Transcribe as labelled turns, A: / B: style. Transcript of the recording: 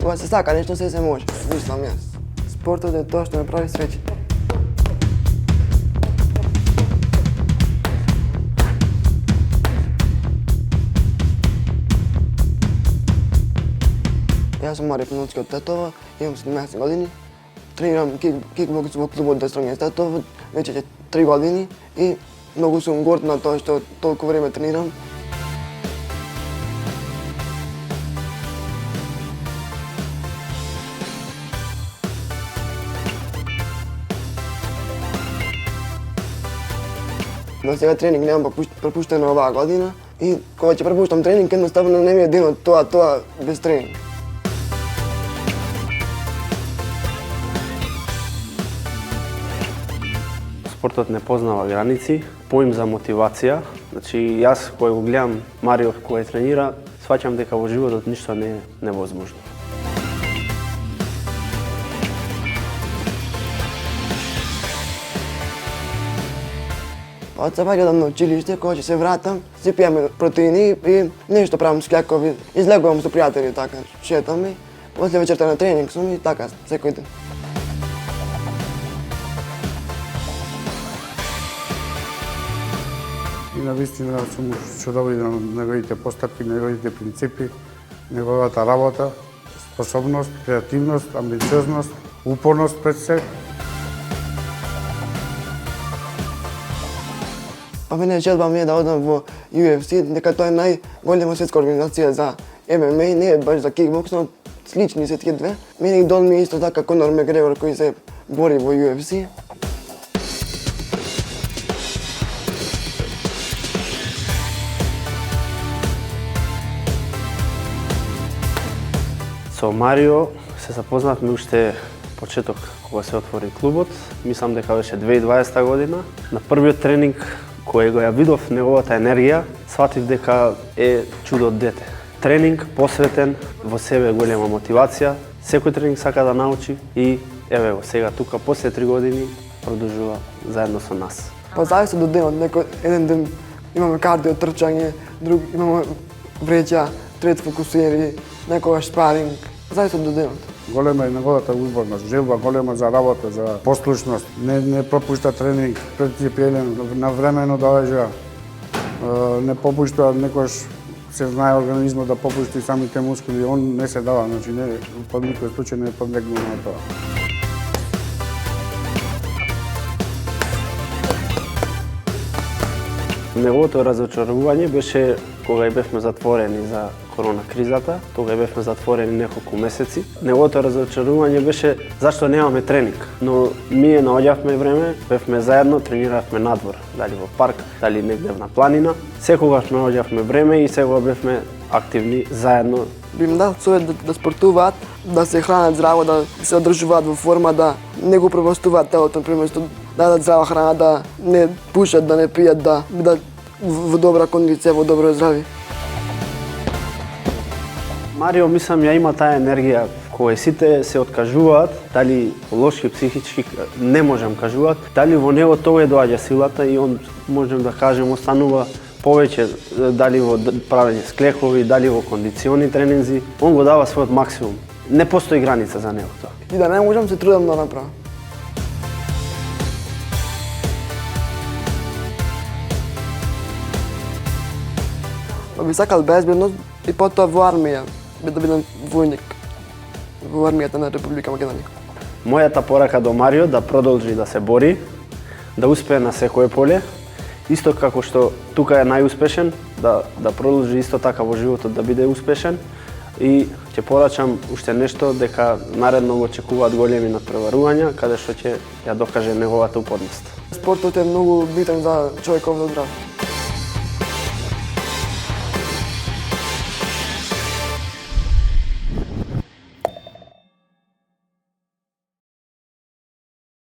A: Кога се сака нешто, се може, мислам јас. Спортот е тоа што ме прави среќен. Јас сум Марио Пеновски од Тетово, имам 17 години. Тренирам кикбокс во клубот Дестронјес Тетово, веќе ќе 3 години и многу сум горд на тоа што толку време тренирам. До сега тренинг немам пропуштено оваа година и кога ќе пропуштам тренинг, едноставно не ми е ден од тоа без тренинг.
B: Спортот не познава граници, поим за мотивација. Значи, јас кој го гледам Марио кој тренира, сваќам дека во животот ништо не е невозможно.
A: Од се ваѓам на училиште, кога ќе се вратам, си пијаме протеини и нешто правам скјакови, излегувам со пријатели така, шетаме, после вечерта на тренинг сум и така секој ден.
C: И навистина сум чудовит на неговите постапки, неговите принципи, неговата работа, способност, креативност, амбициозност, упорност пред се.
A: Па мене желба ми е да одам во UFC, дека тоа е најголема светска организација за ММА, не е баш за кикбокс, но слични се тие две. Мене идол ми е исто така Конор Макгрегор кој се бори во UFC.
B: Со Марио се запознавме уште почеток кога се отвори клубот. Мислам дека беше 2020 година. На првиот тренинг кој го ја видов неговата енергија, сватив дека е чудо од дете. Тренинг посветен, во себе голема мотивација, секој тренинг сака да научи и еве го сега тука после 3 години продолжува заедно со нас.
A: Па зависи до денот, еден ден имаме кардио трчање, друг имаме вреќа, трет фокусери, некогаш спаринг, зависи до денот.
C: Голема е неговата упорност, желба голема за работа, за послушност. Не пропушта тренинг, принципиелен, навремено доаѓа. Не попушта, некош се знае организмот да попушти самите мускули, он не се дава, значи не под никој случај не подвергнува на тоа.
B: Неговото разочарување беше кога и бевме затворени за корона кризата, тога бевме затворени неколку месеци. Неговото разочарување беше зашто немаме тренинг, но ние наоѓавме време, бевме заедно, трениравме надвор, дали во парк, дали негде на планина. Секогаш наоѓавме време и секогаш бевме активни заедно.
A: Би им дал совет да спортуваат, да се хранат здраво, да се одржуваат во форма, да не го пропастуваат телото, преместо да дадат здрава храна, да не пушат, да не пијат, да бидат во добра кондиција, во добро здравје.
B: Марио, мислам, ја има таа енергија која сите се откажуваат, дали лошки, психички, не можам кажуваат, дали во него тоа доаѓа силата и он, можем да кажем, останува повеќе, дали во правење склекови, дали во кондициони тренинзи, он го дава својот максимум. Не постои граница за него тоа.
A: И да не можам, се трудам да направам. Па би сакал безбедност и потоа во армија, да бидам војник во армијата на Република Македонија.
B: Мојата порака до Марио да продолжи да се бори, да успее на секое поле, исто како што тука е најуспешен, да продолжи исто така во животот да биде успешен и ќе порачам уште нешто дека наредно го очекуваат големи натпреварувања каде што ќе ја докаже неговата упорност.
A: Спортот е многу битен за човековото здравје.